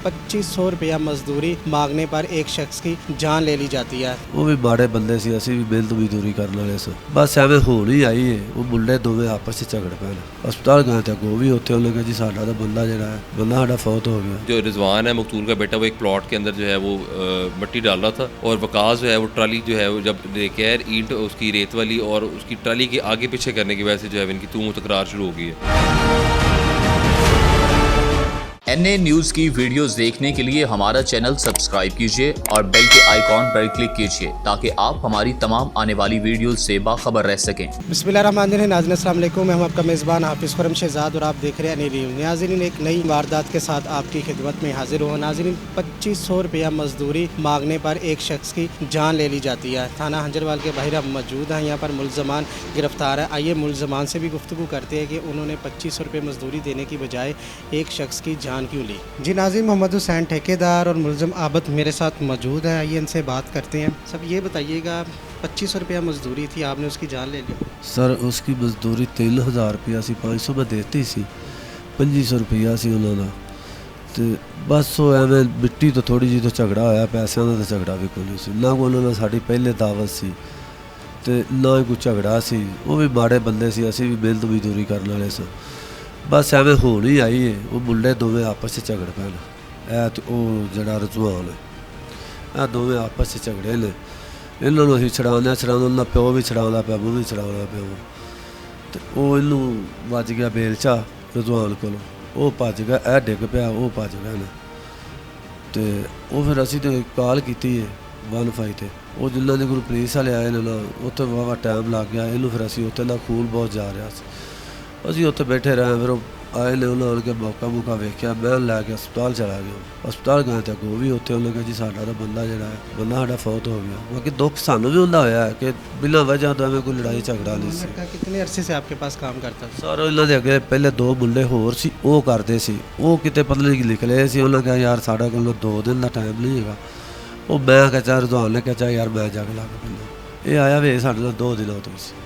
2500 रुपया मजदूरी मांगने पर एक शख्स की जान ले ली जाती है। ਉਹ ਵੀ ਮਾੜੇ ਬੰਦੇ ਸੀ, ਅਸੀਂ ਵੀ ਮਿਹਨਤ ਮਜ਼ਦੂਰੀ ਕਰਨ ਵਾਲੇ ਸਾਂ। ਬਸ ਐਵੇਂ ਹੋਣ ਹੀ ਆਈ ਏ। ਉਹ ਮੁੰਡੇ ਦੋਵੇਂ ਆਪਸ 'ਚ ਝਗੜ ਪੈਣ, ਹਸਪਤਾਲ ਗਏ ਤੇ ਅੱਗੋਂ ਵੀ ਉੱਥੇ ਉਹਨੇ ਕਿਹਾ ਜੀ ਸਾਡਾ ਤਾਂ ਬੰਦਾ ਜਿਹੜਾ ਹੈ ਬੰਦਾ ਸਾਡਾ ਫੌਤ हो गया। जो रिजवान है मकतूल का बेटा, वो एक प्लॉट के अंदर जो है वो मिट्टी डाल रहा था और वकास जो है वो ट्राली जो है वो जब लेके आया ईंट उसकी रेत वाली और उसकी ट्राली के आगे पीछे करने की वजह से जो है इनकी तूम तकरार शुरू हो गई है। NA न्यूज़ की वीडियोस देखने के लिए हमारा चैनल सब्सक्राइब कीजिए और बेल के आइकॉन पर क्लिक कीजिए ताकि आप हमारी तमाम आने वाली वीडियोस से बाखबर रह सकें। बिस्मिल्लाहिर्रहमानिर्रहीम। नाज़रीन अस्सलाम वालेकुम, मैं हूं आपका मेज़बान हाफिज़ खुरम शहजाद और आप देख रहे हैं NA न्यूज़। नाज़रीन एक नई वारदात के साथ आपकी खिदमत में हाजिर हुआ। नाज़रीन 2500 रुपया मजदूरी मांगने पर एक शख्स की जान ले ली जाती है। थाना हंजरवाल के बाहर हम मौजूद हैं, यहाँ पर मुलजमान गिरफ्तार है। आइए मुलजमान से भी गुफ्तगू करते हैं कि उन्होंने 2500 रुपये मजदूरी देने की बजाय एक शख्स की जान क्यों ली। जी नाज़रीन, मोहम्मद हुसैन ठेकेदार और मुलजम आबद मेरे साथ मौजूद है। आइए इनसे बात करते हैं। सब ये बताइएगा 2500 रुपया मजदूरी थी, आपने उसकी जान ले ली। ਸਰ ਉਸकी ਮਜ਼ਦੂਰੀ 3000 ਰੁਪਇਆ ਸੀ, 500 ਮੈਂ ਦੇਤੀ ਸੀ, 2500 ਰੁਪਇਆ ਸੀ ਉਹਨਾਂ ਦਾ। ਤੇ ਬਸ ਉਹ ਐਵੇਂ ਮਿੱਟੀ ਤੋਂ ਥੋੜੀ ਜਿਹੀ ਤੋਂ ਝਗੜਾ ਹੋਇਆ, ਪੈਸਿਆਂ ਦਾ ਤਾਂ ਝਗੜਾ ਵੀ ਕੋਈ ਨਹੀਂ ਸੀ, ਨਾ ਕੋਈ ਉਹਨਾਂ ਨਾਲ ਸਾਡੀ ਪਹਿਲੇ ਦਾਵਤ ਸੀ ਤੇ ਨਾ ਹੀ ਕੋਈ ਝਗੜਾ ਸੀ। ਉਹ ਵੀ ਮਾੜੇ ਬੰਦੇ ਸੀ, ਅਸੀਂ ਵੀ ਮਿਹਨਤ ਮਜ਼ਦੂਰੀ ਕਰਨ ਵਾਲੇ ਸਾਂ। ਬਸ ਐਵੇਂ ਹੋਣ ਹੀ ਆਈ ਏ। ਉਹ ਮੁੰਡੇ ਦੋਵੇਂ ਆਪਸ 'ਚ ਝਗੜ ਪੈਣ, ਇਹ ਤੇ ਉਹ ਜਿਹੜਾ ਰਜਵਾਨ ਹੈ, ਇਹ ਦੋਵੇਂ ਆਪਸ 'ਚ ਝਗੜੇ ਨੇ। ਇਹਨਾਂ ਨੂੰ ਅਸੀਂ ਛਡਾਉਂਦੇ ਉਹਨਾਂ ਪਿਓ ਵੀ ਛਡਾਉਂਦਾ ਪਿਆ, ਮੂੰਹ ਵੀ ਛਡਾਉਂਦਾ ਪਿਆ। ਤੇ ਉਹ ਇਹਨੂੰ ਵੱਜ ਗਿਆ ਬੇਲਚਾ ਰਜਵਾਨ ਕੋਲੋਂ, ਉਹ ਭੱਜ ਗਿਆ, ਇਹ ਡਿੱਗ ਪਿਆ, ਉਹ ਭੱਜ ਗਏ ਨੇ। ਤੇ ਉਹ ਫਿਰ ਅਸੀਂ ਤੇ ਕਾਲ ਕੀਤੀ ਹੈ 15 ਤੇ। ਉਹ ਜਿਨ੍ਹਾਂ ਦੇ ਕੋਲ ਪੁਲਿਸ ਵਾਲੇ ਆਏ ਨੇ ਨਾ, ਉੱਥੇ ਵਾਹਵਾ ਟਾਈਮ ਲੱਗ ਗਿਆ ਇਹਨੂੰ। ਫਿਰ ਅਸੀਂ ਉੱਥੇ ਦਾ ਖੂਨ ਬਹੁਤ ਜਾ ਰਿਹਾ ਸੀ, ਅਸੀਂ ਉੱਥੇ ਬੈਠੇ ਰਹੇ। ਫਿਰ ਉਹ ਆਏ ਨੇ, ਉਹਨਾਂ ਕੇ ਮੌਕਾ ਵੇਖਿਆ, ਮੈਂ ਲੈ ਕੇ ਹਸਪਤਾਲ ਚਲਾ ਗਿਆ। ਹਸਪਤਾਲ ਗਏ ਤੇ ਅੱਗੋਂ ਵੀ ਉੱਥੇ ਉਹਨੇ ਕਿਹਾ ਜੀ ਸਾਡਾ ਤਾਂ ਬੰਦਾ ਜਿਹੜਾ ਹੈ ਬੰਦਾ ਸਾਡਾ ਫੌਤ ਹੋ ਗਿਆ। ਬਾਕੀ ਦੁੱਖ ਸਾਨੂੰ ਵੀ ਹੁੰਦਾ ਹੋਇਆ ਕਿ ਬਿਨਾਂ ਵਜ੍ਹਾ ਤੋਂ ਐਵੇਂ ਕੋਈ ਲੜਾਈ ਝਗੜਾ ਨਹੀਂ ਸੀ। लड़का कितने अरसे से आपके पास काम करता था? ਸਰ ਇਹਨਾਂ ਦੇ ਅੱਗੇ ਪਹਿਲੇ 2 ਮੁੰਡੇ ਹੋਰ ਸੀ, ਉਹ ਕਰਦੇ ਸੀ। ਉਹ ਕਿਤੇ ਪਤਾ ਨਹੀਂ ਕੀ ਲਿਖ ਲਏ ਸੀ। ਉਹਨਾਂ ਕਿਹਾ ਯਾਰ ਸਾਡਾ ਕੋਲ 2 ਦਿਨ ਦਾ ਟਾਈਮ ਨਹੀਂ ਹੈਗਾ। ਉਹ ਮੈਂ ਕਿਹਾ ਚੱਲ ਰੁਝਾਨ ਨੇ ਕਿਹਾ ਯਾਰ ਮੈਂ ਜਗ ਲਾ ਕੇ ਪਹਿਲਾਂ ਇਹ ਆਇਆ ਵੇ ਸਾਡੇ ਨਾਲ 2 ਦਿਨਾਂ ਤੋਂ ਸੀ।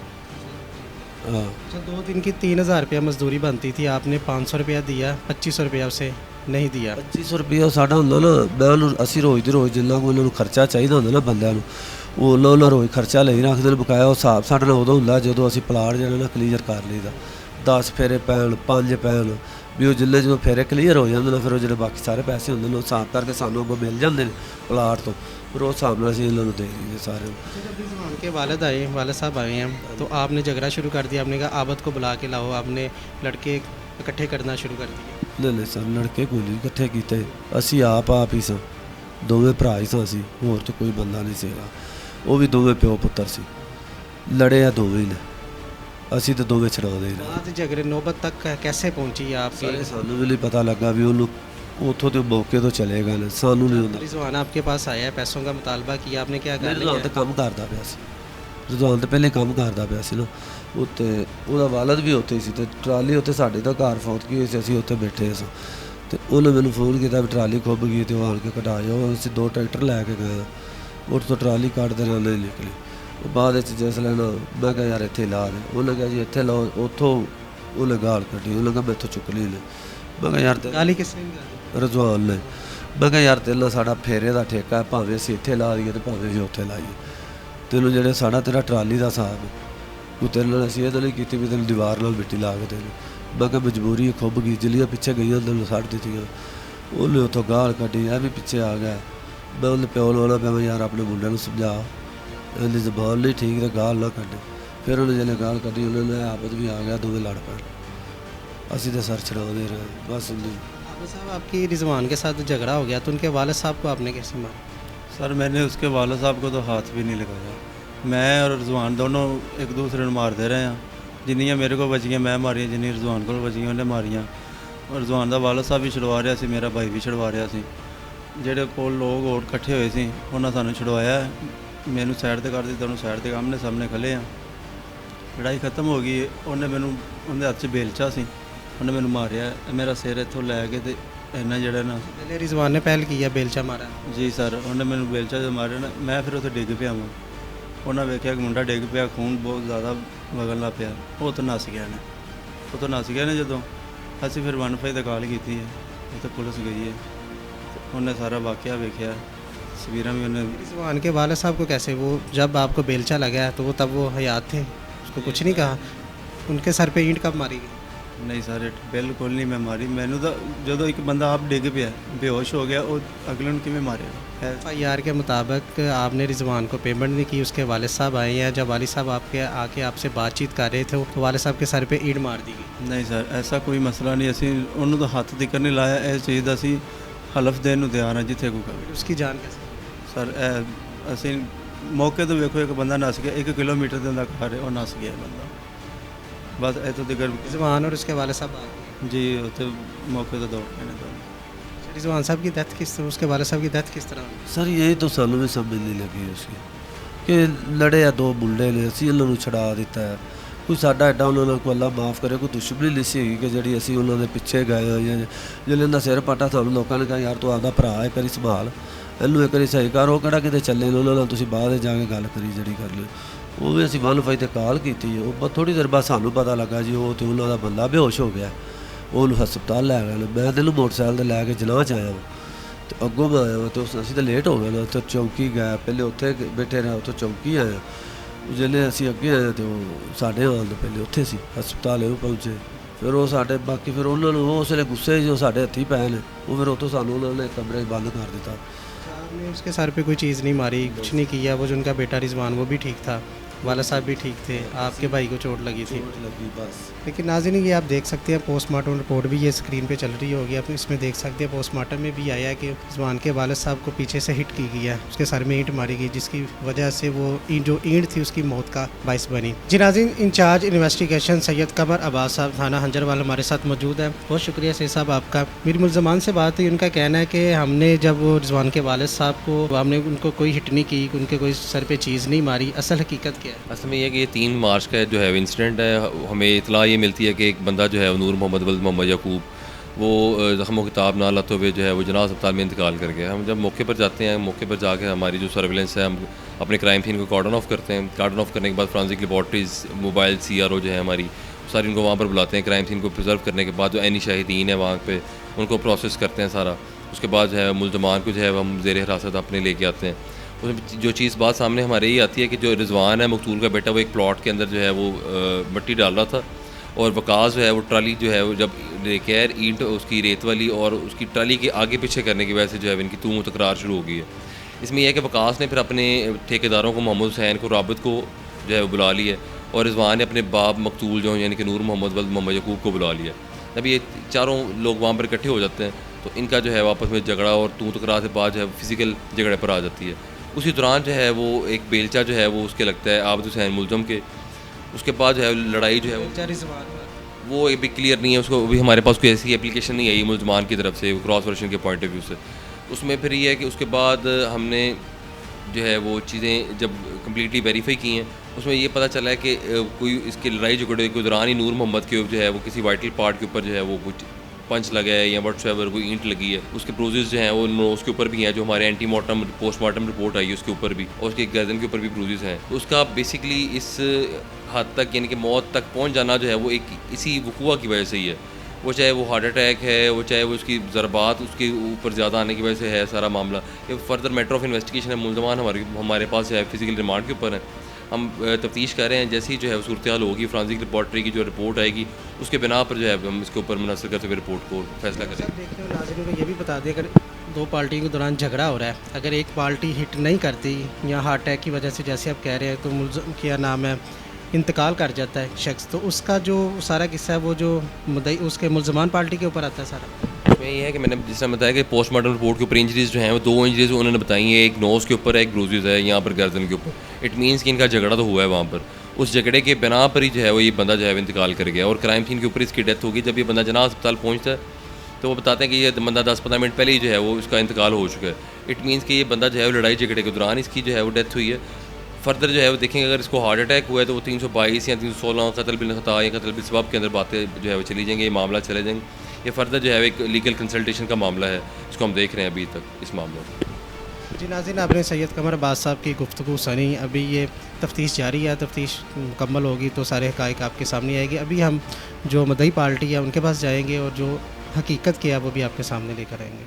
हाँ, अच्छा 2 दिन की 3000 रुपया मजदूरी बनती थी, आपने 500 रुपया दिया, 2500 रुपया उसे नहीं दिया। 2500 ਰੁਪਇਆ ਸਾਡਾ ਹੁੰਦਾ ਨਾ। ਮੈਂ ਉਹਨੂੰ ਅਸੀਂ ਰੋਜ਼ ਦੀ ਰੋਜ਼ ਜਿੰਨਾ ਕੋਈ ਉਹਨਾਂ ਨੂੰ ਖਰਚਾ ਚਾਹੀਦਾ ਹੁੰਦਾ ਨਾ ਬੰਦਿਆਂ ਨੂੰ, ਉਹ ਉਹਨਾਂ ਰੋਜ਼ ਖਰਚਾ ਲਈ ਰੱਖਦੇ ਨੇ ਬਕਾਇਆ। ਉਹ ਹਿਸਾਬ ਸਾਡੇ ਨਾਲ ਉਦੋਂ ਹੁੰਦਾ ਜਦੋਂ ਅਸੀਂ ਪਲਾਟ ਜਿਹੜਾ ਨਾ ਕਲੀਅਰ ਕਰ ਲਈਦਾ। 10 ਫੇਰੇ ਪੈਣ, 5 ਪੈਣ, ਵੀ ਉਹ ਜਿੰਨੇ ਜਦੋਂ ਫੇਰੇ ਕਲੀਅਰ ਹੋ ਜਾਂਦੇ ਨੇ ਫਿਰ ਉਹ ਜਿਹੜੇ ਬਾਕੀ ਸਾਰੇ ਪੈਸੇ ਹੁੰਦੇ ਨੇ ਉਹ ਹਿਸਾਬ ਕਰਕੇ ਸਾਨੂੰ ਅੱਗੋਂ ਮਿਲ ਜਾਂਦੇ ਨੇ ਪਲਾਟ ਤੋਂ। फिर उस हिसाब से इन लोगों दे दीजिए सारे। जब रिजवान के वालिद आए, वालिद साहब आए हैं, तो आपने झगड़ा शुरू कर दिया। आपने कहा आबद को बुला के लाओ, आपने लड़के इकट्ठे करना शुरू कर दिए। नहीं सर, लड़के कोई नहीं इकट्ठे किए, असी आप ही सां, दोवें भरा ही सां असीं, होर तो कोई बंदा नहीं सीगा। वो भी दोवें प्यो पुत्र सी, लड़े आ दोवें ने, असी तो दोवें छड़ाउंदे रहे। बात झगड़े नौबत तक कैसे पहुंची आपकी? सानू भी नहीं पता लगा भी उन्होंने ਉੱਥੋਂ ਦੇ ਮੌਕੇ ਤੋਂ ਚਲੇ ਗਏ ਨੇ, ਸਾਨੂੰ ਨਹੀਂ ਹੁੰਦਾ। रिजवान आपके पास आया है, पैसों का मुतालबा किया, आपने क्या कर ਰਿਜ਼ਵਾਨ ਤਾਂ ਕੰਮ ਕਰਦਾ ਪਿਆ ਸੀ। ਰਿਜ਼ਵਾਨ ਤਾਂ ਪਹਿਲੇ ਕੰਮ ਕਰਦਾ ਪਿਆ ਸੀ ਨਾ ਉੱਥੇ। ਉਹਦਾ ਵਾਲਦ ਵੀ ਉੱਥੇ ਸੀ ਤੇ ਟਰਾਲੀ ਉੱਥੇ ਸਾਡੇ ਤਾਂ ਘਰ ਫੌਤ ਗਈ ਸੀ, ਅਸੀਂ ਉੱਥੇ ਬੈਠੇ ਸਾਂ। ਤੇ ਉਹਨੇ ਮੈਨੂੰ ਫੋਨ ਕੀਤਾ ਵੀ ਟਰਾਲੀ ਖੁੱਭ ਗਈ ਤੇ ਉਹ ਆਣ ਕੇ ਕਢਾ ਜਾਓ। ਅਸੀਂ 2 ਟਰੈਕਟਰ ਲੈ ਕੇ ਗਏ, ਉੱਥੋਂ ਟਰਾਲੀ ਕੱਢਦੇ ਨਾਲ ਨਹੀਂ ਨਿਕਲੀ। ਉਹ ਬਾਅਦ ਵਿੱਚ ਜਿਸ ਲੈਣਾ ਮੈਂ ਕਿਹਾ ਯਾਰ ਇੱਥੇ ਲਾ ਦੇ, ਉਹਨੇ ਕਿਹਾ ਜੀ ਇੱਥੇ ਲਾਓ। ਉੱਥੋਂ ਉਹਨੇ ਗਾਲ ਕੱਢੀ, ਉਹਨੇ ਕਿਹਾ ਮੈਥੋਂ ਚੁੱਕ ਲਈ ਨੇ। ਮੈਂ ਕਿਹਾ ਯਾਰ गाली किसने निकाली? ਰਜਵਾਨ ਨੇ। ਮੈਂ ਕਿਹਾ ਯਾਰ ਤੇਰੇ ਨਾਲ ਸਾਡਾ ਫੇਰੇ ਦਾ ਠੇਕਾ ਹੈ, ਭਾਵੇਂ ਅਸੀਂ ਇੱਥੇ ਲਾ ਦਈਏ ਤੇ ਭਾਵੇਂ ਅਸੀਂ ਉੱਥੇ ਲਾਈਏ। ਤੈਨੂੰ ਜਿਹੜੇ ਸਾਡਾ ਤੇਰਾ ਟਰਾਲੀ ਦਾ ਹਿਸਾਬ ਹੈ, ਉਹ ਤੇਰੇ ਨਾਲ ਅਸੀਂ ਇਹਦੇ ਲਈ ਕੀਤੀ ਵੀ ਤੈਨੂੰ ਦੀਵਾਰ ਨਾਲ ਮਿੱਟੀ ਲਾ ਕੇ ਦੇਣੀ। ਮੈਂ ਕਿਹਾ ਮਜਬੂਰੀ ਖੁੱਭ ਗਈ, ਜਲੀਆਂ ਪਿੱਛੇ ਗਈਆਂ ਤੈਨੂੰ ਛੱਡ ਦਿੱਤੀਆਂ। ਉਹਨੇ ਉੱਥੋਂ ਗਾਲ ਕੱਢੀ, ਇਹ ਵੀ ਪਿੱਛੇ ਆ ਗਿਆ। ਮੈਂ ਉਹਦੇ ਪਿਓ ਨੂੰ ਆਉਣਾ ਪਿਆ, ਮੈਂ ਯਾਰ ਆਪਣੇ ਮੁੰਡਿਆਂ ਨੂੰ ਸਮਝਾ, ਇਹਦੀ ਜ਼ਬਾਨ ਨਹੀਂ ਠੀਕ ਤੇ ਗਾਲ ਨਾ ਕੱਢੇ। ਫਿਰ ਉਹਨੇ ਜਿਹੜੇ ਗਾਲ ਕੱਢੀ ਉਹਨਾਂ ਨੇ ਆਪਸ ਵੀ ਆ ਗਿਆ, ਦੋਵੇਂ ਲੜ ਪੈਣ। ਅਸੀਂ ਤਾਂ ਸਰ ਛਡਾਉਂਦੇ ਰਹੇ ਬਸ। आबद साहब आपकी रिजवान के साथ झगड़ा हो गया तो उनके वालिद साहब को आपने कैसे मारा? सर मैंने उसके वालिद साहब को तो हाथ भी नहीं लगाया। मैं और रिजवान दोनों एक दूसरे को मारते रहे हैं। जिन्नियां मेरे को बचियां मैं मारियां, जिन्नी रिजवान को बचियां उन्हें मारियां। और रिजवान का वालिद साहब भी छुड़वा रहा सी, मेरा भाई भी छुड़वा रहा सी। ਜਿਹੜੇ ਕੋਲ ਲੋਕ ਹੋਰ ਇਕੱਠੇ ਹੋਏ ਸੀ ਉਹਨਾਂ ਸਾਨੂੰ ਛੁਡਵਾਇਆ। ਮੈਨੂੰ ਸਾਈਡ ਤੇ ਕਰ ਦਿੱਤਾ, ਉਹਨੂੰ ਸਾਈਡ ਤੇ ਆਮਣੇ ਸਾਹਮਣੇ ਖਲੇ ਆ। ਲੜਾਈ ਖਤਮ ਹੋ ਗਈ। ਉਹਨੇ ਮੈਨੂੰ ਉਹਦੇ ਹੱਥ 'ਚ ਬੇਲਚਾ ਸੀ, ਉਹਨੇ ਮੈਨੂੰ ਮਾਰਿਆ। ਮੇਰਾ ਸਿਰ ਇੱਥੋਂ ਲੈ ਕੇ ਤੇ ਇੰਨਾ ਜਿਹੜਾ ਨਾ पहले रिजवान ने पहल किया, बेलचा मारा। ਜੀ ਸਰ, ਉਹਨੇ ਮੈਨੂੰ ਬੇਲਚਾ ਜਦੋਂ ਮਾਰਿਆ ਨਾ, ਮੈਂ ਫਿਰ ਉੱਥੇ ਡਿੱਗ ਪਿਆ। ਮੈਂ ਉਹਨਾਂ ਵੇਖਿਆ ਕਿ ਮੁੰਡਾ ਡਿੱਗ ਪਿਆ, ਖੂਨ ਬਹੁਤ ਜ਼ਿਆਦਾ ਵਗਣ ਲੱਗ ਪਿਆ। ਉਹ ਤੋਂ ਨੱਸ ਗਿਆ ਨੇ, ਉਹ ਤੋਂ ਨੱਸ ਗਿਆ ਨੇ। ਜਦੋਂ ਅਸੀਂ ਫਿਰ 15 ਤੇ ਕਾਲ ਕੀਤੀ ਹੈ, ਉੱਥੇ ਪੁਲਿਸ ਗਈ ਹੈ। उन्हें सारा वाक़या वेख्या तस्वीरां भी उन्हें रिजवान के वाले साहब को कैसे, वो जब आपको बेलचा लगा तो वो तब वो हयात थे, उसको कुछ नहीं कहा? उनके सर पे ईंट कब मारी गई? नहीं सर बिल्कुल नहीं मैं मारी मैनू तो जो एक बंदा आप डिग पिया बेहोश हो गया वो अगले ने किमें मारेगा। FIR के मुताबिक आपने रिजवान को पेमेंट नहीं की, उसके वालिद साहब आए हैं, जब वालिद साहब आपके आके आपसे बातचीत कर रहे थे तो वालिद साहब के सर पे ईंट मार दी गई। नहीं सर ऐसा कोई मसला नहीं, ਅਸੀਂ ਉਹਨੂੰ ਤਾਂ ਹੱਥ ਤੱਕ ਨਹੀਂ ਲਾਇਆ, ਇਸ ਚੀਜ਼ ਦਾ ਅਸੀਂ ਹਲਫ ਦੇਣ ਨੂੰ ਤਿਆਰ ਹਾਂ ਜਿੱਥੇ ਕੋਈ ਕਵੇ। उसकी जान कैसे? ਸਰ ਅਸੀਂ ਮੌਕੇ ਤੋਂ ਵੇਖੋ ਇੱਕ ਬੰਦਾ ਨਸ ਗਿਆ 1 ਕਿਲੋਮੀਟਰ ਦੇ ਅੰਦਰ ਘਰ ਹੈ ਉਹ ਨਸ ਗਿਆ ਬੰਦਾ ਬਸ ਇੱਥੋਂ ਤੱਕ रिजवान और उसके वालिद साहब आ गए। जी ਉੱਥੇ ਮੌਕੇ ਤੋਂ ਦੌੜ ਗਏ ਨੇ ਦੋਨੋਂ। रिजवान साहब की डेथ किस तरह, उसके वालिद साहब की डेथ किस तरह हुई? सर यही तो सानू भी समझ नहीं लगी उसकी कि लड़े आ 2 ਮੁੰਡੇ ਨੇ ਅਸੀਂ ਉਹਨਾਂ ਨੂੰ ਛਡਾ ਦਿੱਤਾ ਹੈ। ਕੋਈ ਸਾਡਾ ਐਡਾ ਉਹਨਾਂ ਨਾਲ ਕੋਈ ਅੱਲਾ ਮਾਫ ਕਰੇ ਕੋਈ ਦੁਸ਼ਮਣੀ ਨਹੀਂ ਸੀ ਹੈਗੀ ਕਿ ਜਿਹੜੀ ਅਸੀਂ ਉਹਨਾਂ ਦੇ ਪਿੱਛੇ ਗਏ ਹਾਂ ਜਾਂ ਜਿਹੜੇ ਦਾ ਸਿਰ ਪਾਟਾ ਸਾਨੂੰ ਲੋਕਾਂ ਨੇ ਕਿਹਾ ਯਾਰ ਤੂੰ ਆਪਦਾ ਭਰਾ ਹੈ ਕਰੀ ਸੰਭਾਲ ਇਹਨੂੰ ਇੱਕ ਵਾਰੀ ਸਹੀ ਕਰ, ਉਹ ਕਿਹੜਾ ਕਿਤੇ ਚੱਲੇ ਨੇ, ਉਹਨਾਂ ਨਾਲ ਤੁਸੀਂ ਬਾਅਦ ਵਿੱਚ ਜਾ ਕੇ ਗੱਲ ਕਰੀ ਜਿਹੜੀ ਕਰ ਲਿਓ। ਉਹ ਵੀ ਅਸੀਂ 1 ਤੇ ਕਾਲ ਕੀਤੀ, ਉਹ ਥੋੜ੍ਹੀ ਦੇਰ ਬਾਅਦ ਸਾਨੂੰ ਪਤਾ ਲੱਗਾ ਜੀ ਉਹ ਤੇ ਉਹਨਾਂ ਦਾ ਬੰਦਾ ਬੇਹੋਸ਼ ਹੋ ਗਿਆ, ਉਹਨੂੰ ਹਸਪਤਾਲ ਲੈ ਗਏ ਨੇ। ਮੈਂ ਤੈਨੂੰ ਮੋਟਰਸਾਈਕਲ 'ਤੇ ਲੈ ਕੇ ਜਨਾਹ 'ਚ ਆਇਆ ਵਾਂ ਤੇ ਅੱਗੋਂ ਮੈਂ ਆਇਆ ਵਾਂ ਤੇ ਅਸੀਂ ਤਾਂ ਲੇਟ ਹੋ ਗਏ ਨਾ, ਉੱਥੇ ਚੌਂਕੀ ਗਏ ਪਹਿਲੇ ਉੱਥੇ ਬੈਠੇ ਰਹੇ, ਉੱਥੋਂ ਚੌਂਕੀ ਆਏ ਜਿਹੜੇ ਅਸੀਂ ਅੱਗੇ ਆਏ ਤੇ ਉਹ ਸਾਡੇ ਆਉਣ ਤੋਂ ਪਹਿਲੇ ਉੱਥੇ ਸੀ ਹਸਪਤਾਲ ਉਹ ਪਹੁੰਚੇ। ਫਿਰ ਉਹ ਸਾਡੇ ਬਾਕੀ ਫਿਰ ਉਹਨਾਂ ਨੂੰ ਉਹ ਉਸ ਵੇਲੇ ਗੁੱਸੇ ਜੋ ਸਾਡੇ ਹੱਥੀਂ ਪਏ ਨੇ ਉਹ ਫਿਰ ਉੱਥੋਂ ਸਾਨੂੰ ਉਹਨਾਂ ਨੇ कमरे बंद कर ਦਿੱਤਾ। आपने उसके सर पे कोई चीज़ नहीं मारी, कुछ नहीं किया, वो जो उनका बेटा रिजवान वो भी ठीक था, वाला साहब भी ठीक थे, आपके भाई को चोट लगी थी। लगी बस। लेकिन नाज़रीन ये आप देख सकते हैं पोस्टमार्टम रिपोर्ट भी ये स्क्रीन पे चल रही होगी, आप इसमें देख सकते हैं पोस्टमार्टम में भी आया है कि रिजवान के वालिद साहब को पीछे से हिट की गई है, उसके सर में ईंट मारी गई जिसकी वजह से वो जो ईंट थी उसकी मौत का बाइस बनी। जी नाज़रीन इंचार्ज इन्वेस्टिगेशन सैयद कमर अब्बास साहब थाना हंजरवाल हमारे साथ मौजूद है। बहुत शुक्रिया सैयद साहब आपका। मेरी मुलजमान से बात हुई, उनका कहना है कि हमने जब वो रिजवान के वालिद साहब को हमने उनको कोई हिट नहीं की, उनके कोई सर पे चीज़ नहीं मारी, असल हकीकत क्या है? असल में ये कि 3 मार्च का जो है इंसिडेंट है, हमें इतला ये मिलती है कि एक बंदा जो है नूर मोहम्मद वल्द मोहम्मद याकूब वो ज़ख्म किताब ना लाते हुए जो है वो जनाज़ अस्पताल में इंतकाल कर गया। हम जब मौके पर जाते हैं, मौके पर जाकर हमारी जो सर्विलेंस है हम अपने क्राइम सीन को कार्डन ऑफ करते हैं। कार्डन ऑफ करने के बाद फ्रांसिक लेबॉर्ट्रीज़ मोबाइल CRO जो है हमारी सारी उनको वहाँ पर बुलाते हैं। क्राइम सीन को प्रिजर्व करने के बाद जो ऐनी शाहिदीन है वहाँ पे उनको प्रोसेस करते हैं सारा। उसके बाद जो है मुलजमान को जो है हम ज़ेर हिरासत अपने लेके आते हैं। उसमें जो चीज़ बात सामने हमारे ये आती है कि जो रिजवान है मकतूल का बेटा वो एक प्लॉट के अंदर जो है वो मिट्टी डाल रहा था और वकास जो है वो ट्राली जो है वो जब लेके आए ईंट उसकी रेत वाली और उसकी ट्राली के आगे पीछे करने की वजह से जो है इनकी तू तकरार शुरू हो गई है। इसमें यह है कि वकास ने फिर अपने ठेकेदारों को मोहम्मद हुसैन को राबित को जो है वो बुला लिया और रिजवान ने अपने बाप मकतूल जो यानी कि नूर मोहम्मद वल्द मोहम्मद याकूब को बुला लिया। जब ये चारों लोग वहाँ पर इकट्ठे हो जाते हैं तो इनका जो है आपस में झगड़ा और तू तकरार से बाद जो है फिज़िकल झगड़े पर आ जाती है। उसी दौरान जो है वो एक बेलचा जो है वो उसके लगता है आबिद हुसैन मुलजम के। उसके बाद जो है लड़ाई जो है वो भी क्लियर नहीं है, उसको भी हमारे पास कोई ऐसी एप्लीकेशन नहीं आई मुलजमान की तरफ से क्रॉस वर्शन के पॉइंट ऑफ व्यू से। उसमें फिर ये है कि उसके बाद हमने जो है वो चीज़ें जब कम्प्लीटली वेरीफाई की हैं उसमें ये पता चला है कि कोई इसके लड़ाई झगड़े के दौरान ही नूर मोहम्मद के जो है वो किसी वाइटल पार्ट के ऊपर जो है वो कुछ पंच लगा है या व्हाट्सएवर कोई ईंट लगी है, उसके ब्रूजेस जो हैं वो उसके ऊपर भी हैं, जो हमारे एंटीमार्टम पोस्टमार्टम रिपोर्ट आई है उसके ऊपर भी, और उसके गर्दन के ऊपर भी ब्रूजेस हैं। तो उसका बेसिकली इस हद तक यानी कि मौत तक पहुंच जाना जो है वो एक इसी वक़ुआ की वजह से ही है। वो चाहे वो हार्ट अटैक है, वो चाहे वो उसकी ज़रबात उसके ऊपर ज़्यादा आने की वजह से है सारा मामला। ये फर्दर मैटर ऑफ इन्वेस्टिगेशन है, मुलजमान हमारे पास है फिज़िकल रिमांड के ऊपर है। हम तफ्तीश कर रहे हैं, जैसे ही जो है सूरत हाल होगी फ्रांसिक लेबॉर्ट्री की जो रिपोर्ट आएगी उसके बिना पर जो है हम इसके ऊपर मुनसर करते हुए रिपोर्ट को फैसला करेंगे। देखने में नाज़रीन को ये भी बता दें, अगर 2 पार्टियों के दौरान झगड़ा हो रहा है, अगर एक पार्टी हिट नहीं करती या हार्ट अटैक की वजह से जैसे आप कह रहे हैं तो मुलज़म क्या नाम है इंतकाल कर जाता है शख्स, तो उसका जो सारा किस्सा है वो जो मुद्दई उसके मुलजमान पार्टी के ऊपर आता है सारा। इसमें ये है कि मैंने जिस तरह बताया कि पोस्टमार्टम रिपोर्ट के ऊपर इंजरीज जो हैं वो 2 इंजरीज उन्होंने बताई हैं, एक नोज़ के ऊपर है, एक ब्रूजेज है यहाँ पर गर्दन के ऊपर। इट मीन्स कि इनका झगड़ा तो हुआ है वहाँ पर, उस झगड़े के बिना पर ही जो है वो ये बंदा जो है इंतकाल कर गया और क्राइम सीन के ऊपर इसकी डेथ होगी। जब ये बंदा जनाज़ अस्पताल पहुँचता है तो वो बताते हैं कि ये बंदा 10-15 मिनट पहले ही जो है वो इसका इंतकाल हो चुका है। इट मीन्स कि ये बंदा जो है वो लड़ाई झगड़े के दौरान इसकी जो है वो डेथ हुई है। फर्दर जो है वो देखेंगे अगर इसको हार्ट अटैक हुआ है तो वो 322 या 316 कत्ल बिल खता या कत्ल बिल सबब के अंदर बातें जो है वो चली जाएंगी, ये मामला चले जाएंगे। ये फर्दर जो है एक लीगल कंसल्टेशन का मामला है, इसको हम देख रहे हैं अभी तक इस मामले में। जी नाज़रीन, आपने सैयद कमर अब्बास साहब की गुफ्तगू सुनी, अभी ये तफ्तीश जारी है, तफ्तीश मुकम्मल होगी तो सारे हक़ाइक़ आपके सामने आएगी। अभी हम जो मुद्दई पार्टी है उनके पास जाएंगे और जो हकीकत क्या है वो भी आपके सामने लेकर आएंगे।